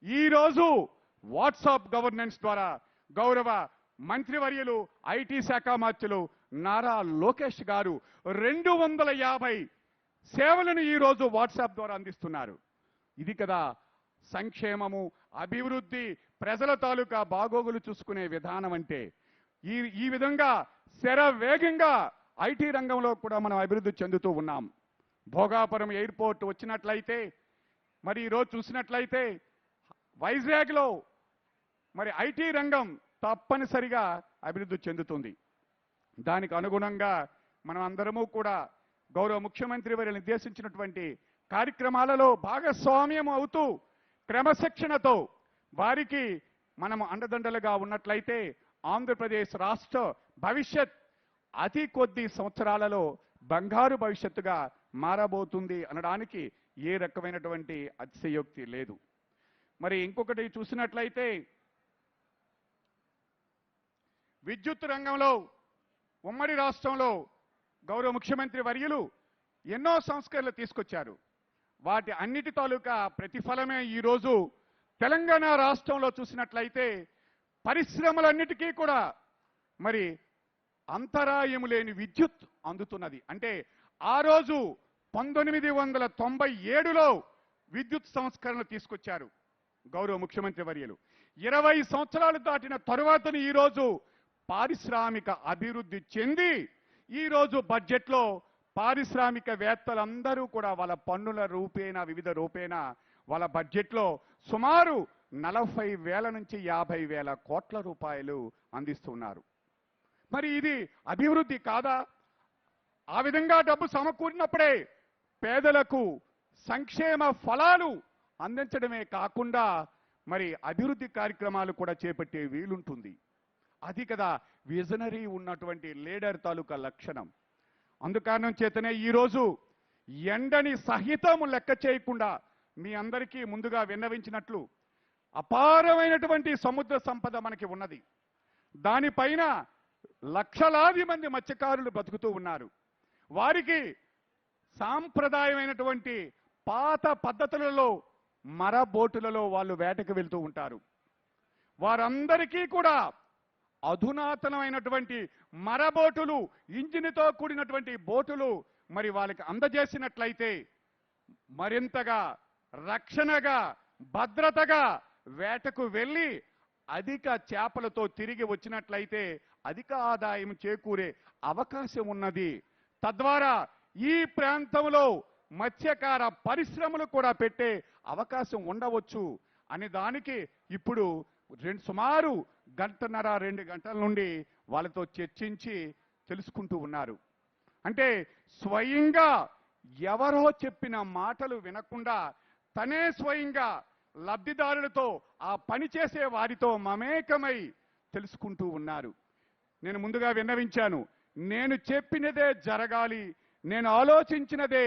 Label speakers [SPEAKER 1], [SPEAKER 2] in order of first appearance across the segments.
[SPEAKER 1] ఈరోజు WhatsApp governance ద్వారా గౌరవ మంత్రివర్యులు ఐటీ శాఖ మంత్రులు నారా లోకేష్ గారు 250 సేవలను ఈరోజు వాట్సాప్ ద్వారా అందిస్తున్నారు. ఇది కదా సంక్షేమము, అభివృద్ధి, ప్రజల తాలూకా బాగోగులు చూసుకునే విధానం అంటే. ఈ విధంగా శరవేగంగా ఐటీ రంగంలో కూడా మనం అభివృద్ధి చెందుతూ ఉన్నాం. భోగాపురం ఎయిర్పోర్ట్ వచ్చినట్లయితే, మరి ఈరోజు చూసినట్లయితే వైజాగ్లో మరి ఐటీ రంగం తప్పనిసరిగా అభివృద్ధి చెందుతుంది. దానికి అనుగుణంగా మనం అందరము కూడా గౌరవ ముఖ్యమంత్రి వారు నిర్దేశించినటువంటి కార్యక్రమాలలో భాగస్వామ్యం అవుతూ క్రమశిక్షణతో వారికి మనము అండదండలుగా ఉన్నట్లయితే ఆంధ్రప్రదేశ్ రాష్ట్ర భవిష్యత్ అతి కొద్ది సంవత్సరాలలో బంగారు భవిష్యత్తుగా మారబోతుంది అనడానికి ఏ రకమైనటువంటి అతిశయోక్తి లేదు. మరి ఇంకొకటి చూసినట్లయితే విద్యుత్ రంగంలో ఉమ్మడి రాష్ట్రంలో గౌరవ ముఖ్యమంత్రి వర్యులు ఎన్నో సంస్కరణలు తీసుకొచ్చారు. వాటి అన్నిటి తాలూకా ప్రతిఫలమే ఈరోజు తెలంగాణ రాష్ట్రంలో చూసినట్లయితే పరిశ్రమలన్నిటికీ కూడా మరి అంతరాయము లేని విద్యుత్ అందుతున్నది. అంటే ఆ రోజు 1997లో విద్యుత్ సంస్కరణలు తీసుకొచ్చారు గౌరవ ముఖ్యమంత్రి వర్యులు. 20 సంవత్సరాలు దాటిన తరువాతని ఈరోజు పారిశ్రామిక అభివృద్ధి చెంది ఈరోజు బడ్జెట్లో పారిశ్రామికవేత్తలందరూ కూడా వాళ్ళ పన్నుల రూపేణ వివిధ రూపేణ వాళ్ళ బడ్జెట్లో సుమారు 40,000 నుంచి 50,000 కోట్ల రూపాయలు అందిస్తున్నారు. మరి ఇది అభివృద్ధి కాదా? ఆ విధంగా డబ్బు సమకూరినప్పుడే పేదలకు సంక్షేమ ఫలాలు అందించడమే కాకుండా మరి అభివృద్ధి కార్యక్రమాలు కూడా చేపట్టే వీలుంటుంది. అది కదా విజనరీ ఉన్నటువంటి లీడర్ తాలూకా లక్షణం. అందుకారణం చేతనే ఈరోజు ఎండని సహితము లెక్క చేయకుండా మీ అందరికీ ముందుగా విన్నవించినట్లు అపారమైనటువంటి సముద్ర సంపద మనకి ఉన్నది. దానిపైన లక్షలాది మంది మత్స్యకారులు బతుకుతూ ఉన్నారు. వారికి సాంప్రదాయమైనటువంటి పాత పద్ధతులలో మరబోటులలో వాళ్ళు వేటకు వెళ్తూ ఉంటారు. వారందరికీ కూడా అధునాతనమైనటువంటి మరబోటులు, ఇంజిన్తో కూడినటువంటి బోటులు మరి వాళ్ళకి అందజేసినట్లయితే మరింతగా రక్షణగా భద్రతగా వేటకు వెళ్ళి అధిక చేపలతో తిరిగి వచ్చినట్లయితే అధిక ఆదాయం చేకూరే అవకాశం ఉన్నది. తద్వారా ఈ ప్రాంతంలో మత్స్యకార పరిశ్రమలు కూడా పెట్టే అవకాశం ఉండవచ్చు అనే దానికి ఇప్పుడు సుమారు 1.5-2 గంటల నుండి వాళ్ళతో చర్చించి తెలుసుకుంటూ ఉన్నారు. అంటే స్వయంగా ఎవరో చెప్పిన మాటలు వినకుండా తనే స్వయంగా లబ్ధిదారులతో ఆ పని చేసే వారితో మమేకమై తెలుసుకుంటూ ఉన్నారు. నేను ముందుగా విన్నవించాను, నేను చెప్పినదే జరగాలి, నేను ఆలోచించినదే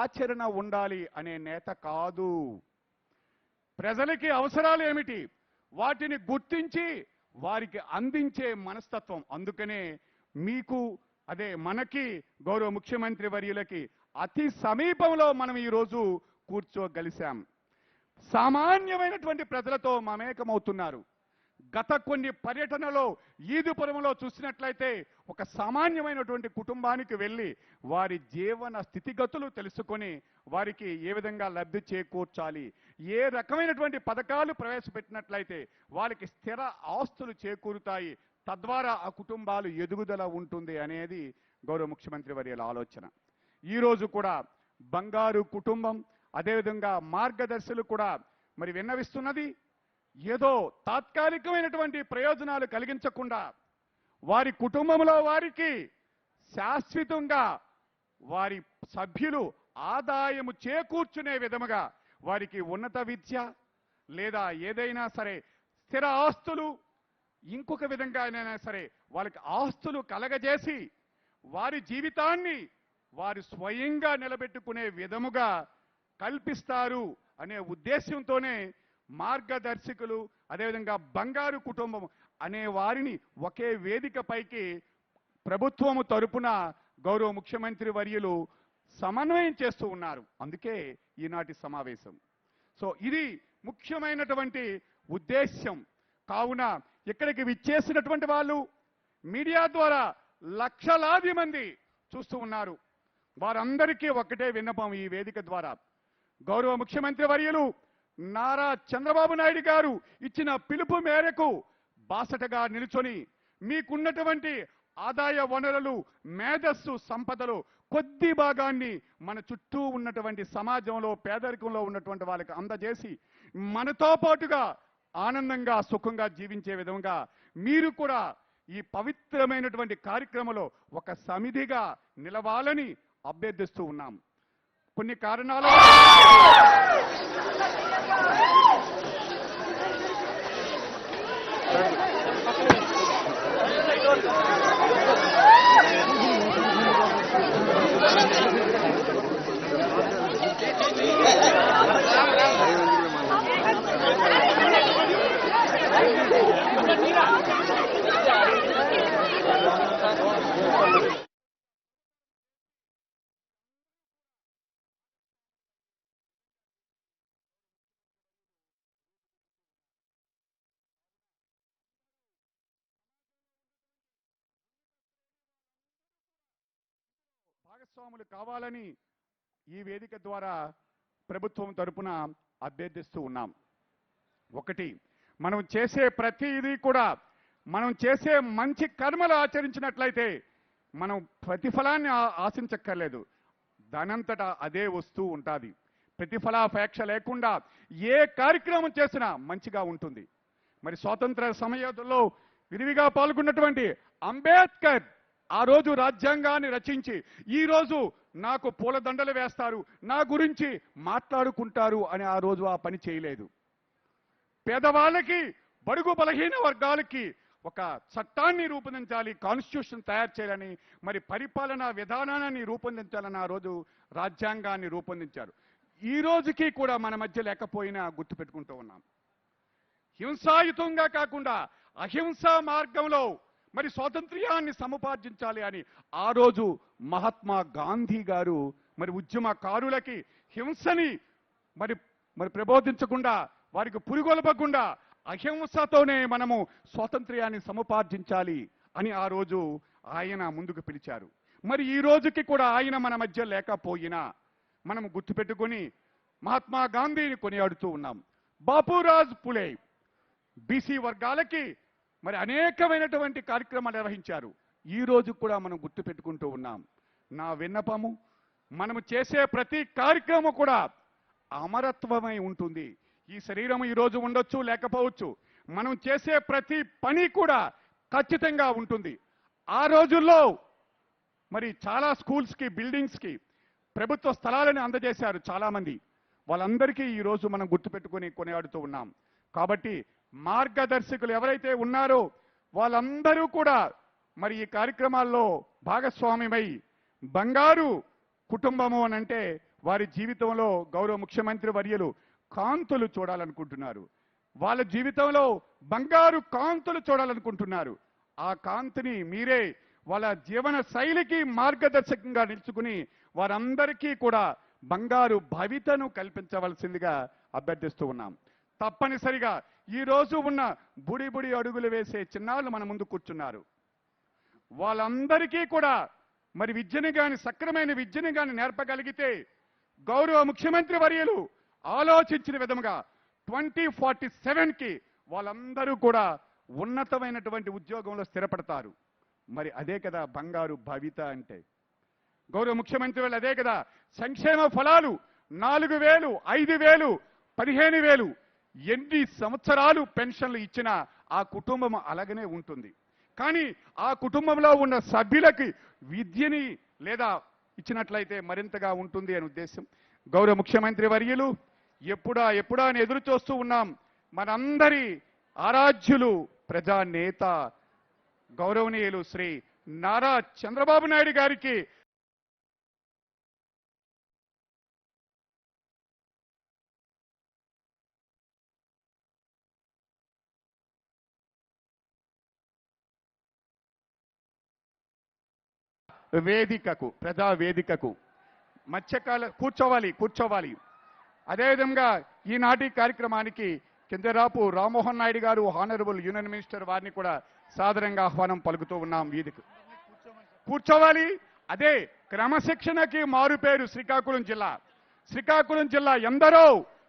[SPEAKER 1] ఆచరణ ఉండాలి అనే నేత కాదు. ప్రజలకి అవసరాలు ఏమిటి వాటిని గుర్తించి వారికి అందించే మనస్తత్వం. అందుకనే మీకు అదే మనకి గౌరవ ముఖ్యమంత్రి వర్యులకి అతి సమీపంలో మనం ఈరోజు కూర్చోగలిశాం. సామాన్యమైనటువంటి ప్రజలతో మమేకమవుతున్నారు. గత కొన్ని పర్యటనలో ఈదుపురంలో చూసినట్లయితే ఒక సామాన్యమైనటువంటి కుటుంబానికి వెళ్ళి వారి జీవన స్థితిగతులు తెలుసుకొని వారికి ఏ విధంగా లబ్ధి చేకూర్చాలి, ఏ రకమైనటువంటి పథకాలు ప్రవేశపెట్టినట్లయితే వాళ్ళకి స్థిర ఆస్తులు చేకూరుతాయి, తద్వారా ఆ కుటుంబాలు ఎదుగుదల ఉంటుంది అనేది గౌరవ ముఖ్యమంత్రి వర్యుల ఆలోచన. ఈరోజు కూడా బంగారు కుటుంబం అదేవిధంగా మార్గదర్శులు కూడా మరి విన్నవిస్తున్నది ఏదో తాత్కాలికమైనటువంటి ప్రయోజనాలు కలిగించకుండా వారి కుటుంబంలో వారికి శాశ్వతంగా వారి సభ్యులు ఆదాయము చేకూర్చునే విధముగా వారికి ఉన్నత విద్య లేదా ఏదైనా సరే స్థిర ఆస్తులు ఇంకొక విధంగా అయినా సరే వాళ్ళకి ఆస్తులు కలగజేసి వారి జీవితాన్ని వారు స్వయంగా నిలబెట్టుకునే విధముగా కల్పిస్తారు అనే ఉద్దేశంతోనే మార్గదర్శకులు అదేవిధంగా బంగారు కుటుంబం అనే వారిని ఒకే వేదికపైకి ప్రభుత్వము తరపున గౌరవ ముఖ్యమంత్రి వర్యులు సమన్వయం చేస్తూ ఉన్నారు. అందుకే ఈనాటి సమావేశం. సో ఇది ముఖ్యమైనటువంటి ఉద్దేశ్యం. కావున ఇక్కడికి విచ్చేసినటువంటి వాళ్ళు మీడియా ద్వారా లక్షలాది మంది చూస్తూ ఉన్నారు. వారందరికీ ఒక్కటే విన్నపం ఈ వేదిక ద్వారా. గౌరవ ముఖ్యమంత్రి వర్యులు నారా చంద్రబాబు నాయుడు గారు ఇచ్చిన పిలుపు మేరకు బాసటగా నిలుచొని మీకున్నటువంటి ఆదాయ వనరులు, మేధస్సు, సంపదలు కొద్ది భాగాన్ని మన చుట్టూ ఉన్నటువంటి సమాజంలో పేదరికంలో ఉన్నటువంటి వాళ్ళకి అందజేసి మనతో పాటుగా ఆనందంగా సుఖంగా జీవించే విధంగా మీరు కూడా ఈ పవిత్రమైనటువంటి కార్యక్రమంలో ఒక సమిధిగా నిలవాలని అభ్యర్థిస్తూ ఉన్నాం. కొన్ని కారణాలు భాగస్వాములు కావాలని ఈ వేదిక ద్వారా ప్రభుత్వం తరపున అభ్యర్థిస్తూ ఉన్నాం. ఒకటి, మనం చేసే ప్రతిదీ కూడా మనం చేసే మంచి కర్మలు ఆచరించినట్లయితే మనం ప్రతిఫలాన్ని ఆశించక్కర్లేదు, దానంతటా అదే వస్తూ ఉంటుంది. ప్రతిఫలాపేక్ష లేకుండా ఏ కార్యక్రమం చేసినా మంచిగా ఉంటుంది. మరి స్వాతంత్ర సమయంలో విరివిగా పాల్గొన్నటువంటి అంబేద్కర్ ఆ రోజు రాజ్యాంగాన్ని రచించి ఈ రోజు నాకు పూలదండలు వేస్తారు, నా గురించి మాట్లాడుకుంటారు అని ఆ రోజు ఆ పని చేయలేదు. పేదవాళ్ళకి, బడుగు బలహీన వర్గాలకి ఒక చట్టాన్ని రూపొందించాలి, కాన్స్టిట్యూషన్ తయారు చేయాలని, మరి పరిపాలనా విధానాన్ని రూపొందించాలని ఆ రోజు రాజ్యాంగాన్ని రూపొందించారు. ఈ రోజుకి కూడా మన మధ్య లేకపోయినా గుర్తుపెట్టుకుంటూ ఉన్నాం. హింసాయుతంగా కాకుండా అహింసా మార్గంలో మరి స్వాతంత్ర్యాన్ని సముపార్జించాలి అని ఆ రోజు మహాత్మా గాంధీ గారు మరి ఉద్యమకారులకి హింసని మరి ప్రబోధించకుండా, వారికి పురిగొల్పకుండా అహింసతోనే మనము స్వాతంత్ర్యాన్ని సముపార్జించాలి అని ఆ రోజు ఆయన ముందుకు పిలిచారు. మరి ఈ రోజుకి కూడా ఆయన మన మధ్య లేకపోయినా మనం గుర్తుపెట్టుకొని మహాత్మా గాంధీని కొనియాడుతూ ఉన్నాం. బాపురాజ్ పులే బీసీ వర్గాలకి మరి అనేకమైనటువంటి కార్యక్రమాలు నిర్వహించారు. ఈ రోజు కూడా మనం గుర్తుపెట్టుకుంటూ ఉన్నాం. నా విన్నపము, మనము చేసే ప్రతి కార్యక్రమం కూడా అమరత్వమై ఉంటుంది. ఈ శరీరం ఈ రోజు ఉండొచ్చు, లేకపోవచ్చు, మనం చేసే ప్రతి పని కూడా ఖచ్చితంగా ఉంటుంది. ఆ రోజుల్లో మరి చాలా స్కూల్స్కి, బిల్డింగ్స్కి ప్రభుత్వ స్థలాలను అందజేశారు చాలామంది. వాళ్ళందరికీ ఈ రోజు మనం గుర్తుపెట్టుకొని కొనియాడుతూ ఉన్నాం. కాబట్టి మార్గదర్శకులు ఎవరైతే ఉన్నారో వాళ్ళందరూ కూడా మరి ఈ కార్యక్రమాల్లో భాగస్వామ్యమై బంగారు కుటుంబము అని అంటే వారి జీవితంలో గౌరవ ముఖ్యమంత్రి వర్యులు కాంతులు చూడాలనుకుంటున్నారు. వాళ్ళ జీవితంలో బంగారు కాంతులు చూడాలనుకుంటున్నారు. ఆ కాంతిని మీరే వాళ్ళ జీవన శైలికి మార్గదర్శకంగా నిలుచుకుని వారందరికీ కూడా బంగారు భవితను కల్పించవలసిందిగా అభ్యర్థిస్తూ ఉన్నాం. తప్పనిసరిగా ఈ రోజు ఉన్న బుడి అడుగులు వేసే చిన్నాళ్ళు మన ముందు కూర్చున్నారు. వాళ్ళందరికీ కూడా మరి విద్యని కానీ, సక్రమైన విద్యని కానీ నేర్పగలిగితే గౌరవ ముఖ్యమంత్రి వర్యులు ఆలోచించిన విధంగా 2047కి వాళ్ళందరూ కూడా ఉన్నతమైనటువంటి ఉద్యోగంలో స్థిరపడతారు. మరి అదే కదా బంగారు భవిత అంటే. గౌరవ ముఖ్యమంత్రి వాళ్ళు అదే కదా సంక్షేమ ఫలాలు 4000, 5000, 15,000 ఎన్ని సంవత్సరాలు పెన్షన్లు ఇచ్చినా ఆ కుటుంబం అలాగనే ఉంటుంది. కానీ ఆ కుటుంబంలో ఉన్న సభ్యులకి విద్యని లేదా ఇచ్చినట్లయితే మరింతగా ఉంటుంది అనే ఉద్దేశం. గౌరవ ముఖ్యమంత్రి వర్యులు ఎప్పుడా అని ఎదురు చూస్తూ ఉన్నాం. మనందరి ఆరాధ్యులు, ప్రజానేత గౌరవనీయులు శ్రీ నారా చంద్రబాబు నాయుడు గారికి వేదికకు, ప్రజా వేదికకు మత్స్యకాల కూర్చోవాలి. అదేవిధంగా ఈనాటి కార్యక్రమానికి కిందరాపు రామ్మోహన్ నాయుడు గారు హానరబుల్ యూనియన్ మినిస్టర్ వారిని కూడా సాదరంగా ఆహ్వానం పలుకుతూ ఉన్నాం. వీధికి కూర్చోవాలి. అదే క్రమశిక్షణకి మారుపేరు శ్రీకాకుళం జిల్లా. శ్రీకాకుళం జిల్లా ఎందరో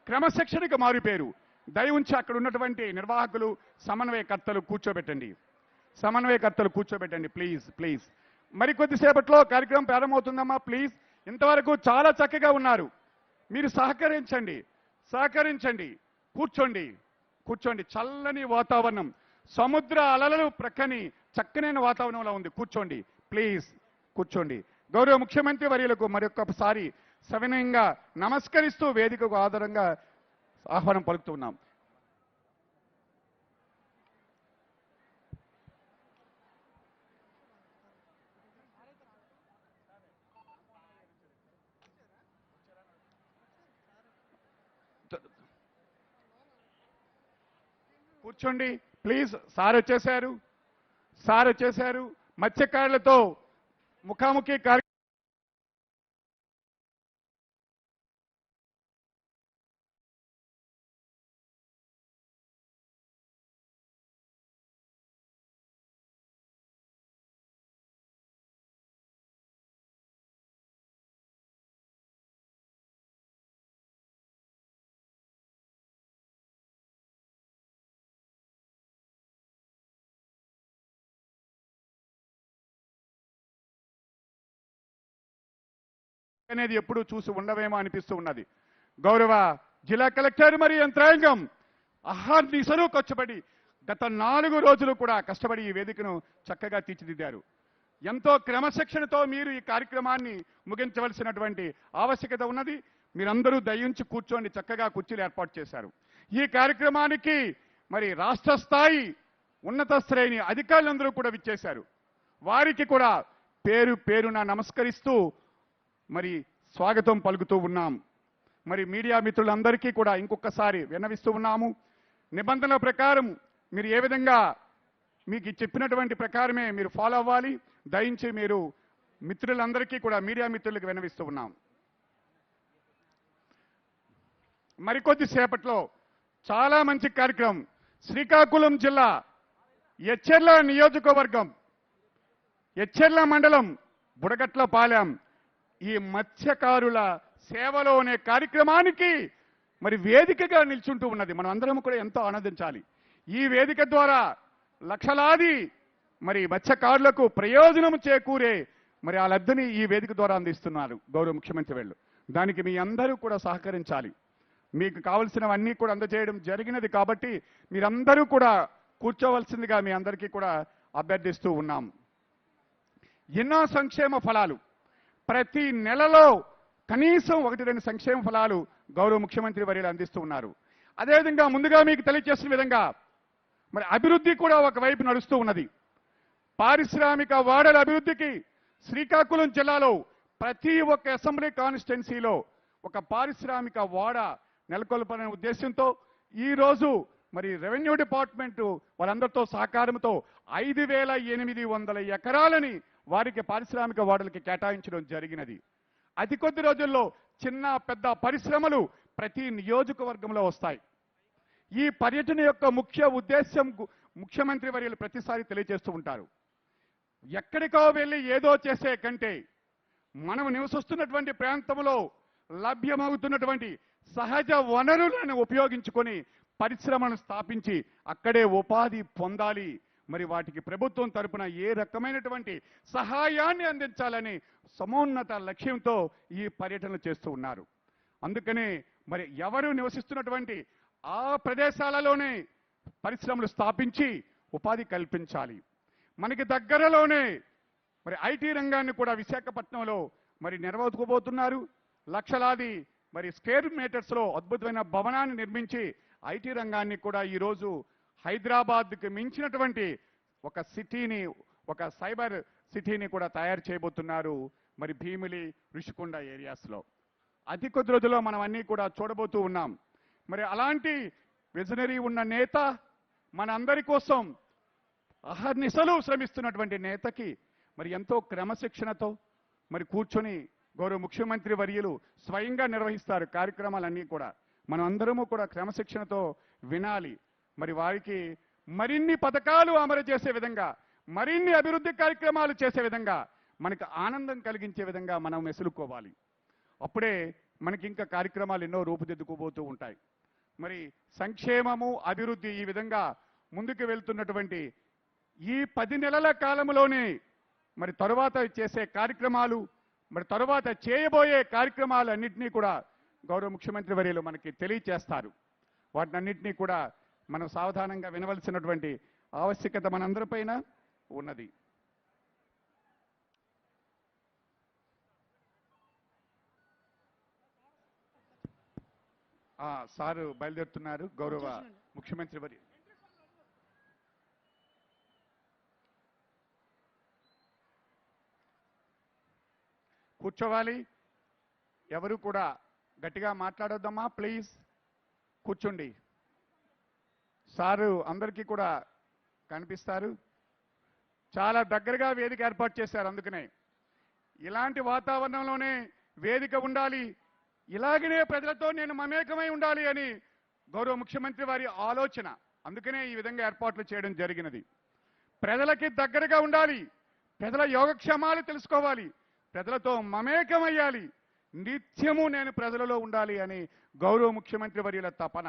[SPEAKER 1] క్రమశిక్షణకి మారుపేరు. దయ ఉంచి అక్కడ ఉన్నటువంటి నిర్వాహకులు సమన్వయకర్తలు కూర్చోబెట్టండి. Please please. మరికొద్దిసేపట్లో కార్యక్రమం ప్రారంభమవుతుందమ్మా. ప్లీజ్. ఇంతవరకు చాలా చక్కగా ఉన్నారు. మీరు సహకరించండి. కూర్చోండి. చల్లని వాతావరణం, సముద్ర అలలు ప్రక్కని చక్కనైన వాతావరణంలో ఉంది. కూర్చోండి ప్లీజ్. గౌరవ ముఖ్యమంత్రి వర్యులకు మరొకసారి సవినయంగా నమస్కరిస్తూ వేదికకు ఆధారంగా ఆహ్వానం పలుకుతున్నాం. కూర్చోండి ప్లీజ్. సార్ వచ్చేశారు. మత్స్యకారులతో ముఖాముఖి కార్యక్రమం అనేది ఎప్పుడు చూసి ఉండవేమో అనిపిస్తూ ఉన్నది. గౌరవ జిల్లా కలెక్టర్ మరియు యంత్రాంగం అహర్నిశలు కష్టపడి గత 4 రోజులు కూడా కష్టపడి ఈ వేదికను చక్కగా తీర్చిదిద్దారు. ఎంతో క్రమశిక్షణతో మీరు ఈ కార్యక్రమాన్ని ముగించవలసినటువంటి ఆవశ్యకత ఉన్నది. మీరందరూ దయించి కూర్చోండి. చక్కగా కుర్చీలు ఏర్పాటు చేశారు. ఈ కార్యక్రమానికి మరి రాష్ట్ర స్థాయి ఉన్నత శ్రేణి అధికారులందరూ కూడా విచ్చేశారు. వారికి కూడా పేరున నమస్కరిస్తూ మరి స్వాగతం పలుకుతూ ఉన్నాం. మరి మీడియా మిత్రులందరికీ కూడా ఇంకొకసారి విన్నవిస్తూ ఉన్నాము. నిబంధనల ప్రకారం మీరు ఏ విధంగా మీకు చెప్పినటువంటి ప్రకారమే మీరు ఫాలో అవ్వాలి. దయించి మీరు మిత్రులందరికీ కూడా మీడియా మిత్రులకు విన్నవిస్తూ ఉన్నాం. మరికొద్ది సేపట్లో చాలా మంచి కార్యక్రమం. శ్రీకాకుళం జిల్లా ఎచ్చెర్ల నియోజకవర్గం, ఎచ్చెర్ల మండలం, బుడగట్లపాలెం ఈ మత్స్యకారుల సేవలో అనే కార్యక్రమానికి మరి వేదికగా నిల్చుంటూ ఉన్నది. మనం అందరం కూడా ఎంతో ఆనందించాలి. ఈ వేదిక ద్వారా లక్షలాది మరి మత్స్యకారులకు ప్రయోజనం చేకూరే మరి ఆ లబ్ధిని ఈ వేదిక ద్వారా అందిస్తున్నారు గౌరవ ముఖ్యమంత్రి వాళ్ళు. దానికి మీ అందరూ కూడా సహకరించాలి. మీకు కావలసినవన్నీ కూడా అందజేయడం జరిగినది కాబట్టి మీరందరూ కూడా కూర్చోవలసిందిగా మీ అందరికీ కూడా అభ్యర్థిస్తూ ఉన్నాం. ఎన్నో సంక్షేమ ఫలాలు ప్రతి నెలలో కనీసం 1-2 సంక్షేమ ఫలాలు గౌరవ ముఖ్యమంత్రి వర్యులు అందిస్తూ ఉన్నారు. అదేవిధంగా ముందుగా మీకు తెలియజేసిన విధంగా మరి అభివృద్ధి కూడా ఒకవైపు నడుస్తూ ఉన్నది. పారిశ్రామిక వాడల అభివృద్ధికి శ్రీకాకుళం జిల్లాలో ప్రతి ఒక్క అసెంబ్లీ కాన్స్టిట్యున్సీలో ఒక పారిశ్రామిక వాడ నెలకొల్పాలనే ఉద్దేశంతో ఈరోజు మరి రెవెన్యూ డిపార్ట్మెంట్ వాళ్ళందరితో సహకారంతో 5,800 ఎకరాలని వారికి పారిశ్రామిక వాడలకి కేటాయించడం జరిగినది. అతి కొద్ది రోజుల్లో చిన్న పెద్ద పరిశ్రమలు ప్రతి నియోజకవర్గంలో వస్తాయి. ఈ పర్యటన యొక్క ముఖ్య ఉద్దేశం ముఖ్యమంత్రి వర్యులు ప్రతిసారి తెలియజేస్తూ ఉంటారు. ఎక్కడికో వెళ్ళి ఏదో చేసే కంటే మనం నివసిస్తున్నటువంటి ప్రాంతంలో లభ్యమవుతున్నటువంటి సహజ వనరులను ఉపయోగించుకొని పరిశ్రమను స్థాపించి అక్కడే ఉపాధి పొందాలి. మరి వాటికి ప్రభుత్వం తరపున ఏ రకమైనటువంటి సహాయాన్ని అందించాలని సమున్నత లక్ష్యంతో ఈ పర్యటనలు చేస్తూ ఉన్నారు. అందుకనే మరి ఎవరు నివసిస్తున్నటువంటి ఆ ప్రదేశాలలోనే పరిశ్రమలు స్థాపించి ఉపాధి కల్పించాలి. మనకి దగ్గరలోనే మరి ఐటీ రంగాన్ని కూడా విశాఖపట్నంలో మరి నిర్వహించుకోబోతున్నారు. లక్షలాది మరి స్క్వేర్ మీటర్స్లో అద్భుతమైన భవనాన్ని నిర్మించి ఐటీ రంగాన్ని కూడా ఈరోజు హైదరాబాద్కి మించినటువంటి ఒక సిటీని, ఒక సైబర్ సిటీని కూడా తయారు చేయబోతున్నారు మరి భీమిలి, ఋషికొండ ఏరియాస్లో. అతి కొద్ది రోజుల్లో మనం అన్నీ కూడా చూడబోతూ ఉన్నాం. మరి అలాంటి విజనరీ ఉన్న నేత, మన అందరి కోసం అహర్నిశలు శ్రమిస్తున్నటువంటి నేతకి మరి ఎంతో క్రమశిక్షణతో మరి కూర్చొని గౌరవ ముఖ్యమంత్రి వర్యులు స్వయంగా నిర్వహిస్తారు కార్యక్రమాలన్నీ కూడా. మనం అందరము కూడా క్రమశిక్షణతో వినాలి. మరి వారికి మరిన్ని పథకాలు అమలు చేసే విధంగా, మరిన్ని అభివృద్ధి కార్యక్రమాలు చేసే విధంగా, మనకు ఆనందం కలిగించే విధంగా మనం మెసులుకోవాలి. అప్పుడే మనకి ఇంకా కార్యక్రమాలు ఎన్నో రూపుదిద్దుకోబోతూ ఉంటాయి. మరి సంక్షేమము, అభివృద్ధి ఈ విధంగా ముందుకు వెళ్తున్నటువంటి ఈ 10 నెలల కాలంలోనే మరి తరువాత చేసే కార్యక్రమాలు, మరి తరువాత చేయబోయే కార్యక్రమాలన్నింటినీ కూడా గౌరవ ముఖ్యమంత్రి వర్యులు మనకి తెలియచేస్తారు. వాటినన్నింటినీ కూడా మనం సావధానంగా వినవలసినటువంటి ఆవశ్యకత మనందరిపైన ఉన్నది. సారు బయలుదేరుతున్నారు. గౌరవ ముఖ్యమంత్రి వర్యులు కూర్చోవాలి. ఎవరు కూడా గట్టిగా మాట్లాడొద్దమ్మా, ప్లీజ్ కూర్చోండి. సారు అందరికీ కూడా కనిపిస్తారు. చాలా దగ్గరగా వేదిక ఏర్పాటు చేశారు. అందుకనే ఇలాంటి వాతావరణంలోనే వేదిక ఉండాలి, ఇలాగనే ప్రజలతో నేను మమేకమై ఉండాలి అని గౌరవ ముఖ్యమంత్రి వారి ఆలోచన. అందుకనే ఈ విధంగా ఏర్పాట్లు చేయడం జరిగినది. ప్రజలకి దగ్గరగా ఉండాలి, ప్రజల యోగక్షేమాలు తెలుసుకోవాలి, ప్రజలతో మమేకమయ్యాలి, నిత్యము నేను ప్రజలలో ఉండాలి అని గౌరవ ముఖ్యమంత్రి వర్యుల తపన.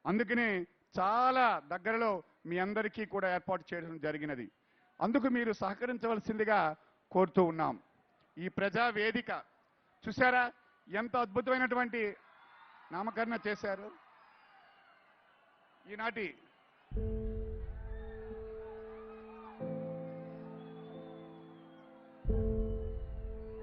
[SPEAKER 1] అందుకనే చాలా దగ్గరలో మీ అందరికీ కూడా ఏర్పాటు చేయడం జరిగినది. అందుకు మీరు సహకరించవలసిందిగా కోరుతూ ఉన్నాం. ఈ ప్రజా వేదిక చూసారా ఎంత అద్భుతమైనటువంటి నామకరణ చేశారు. ఈనాటి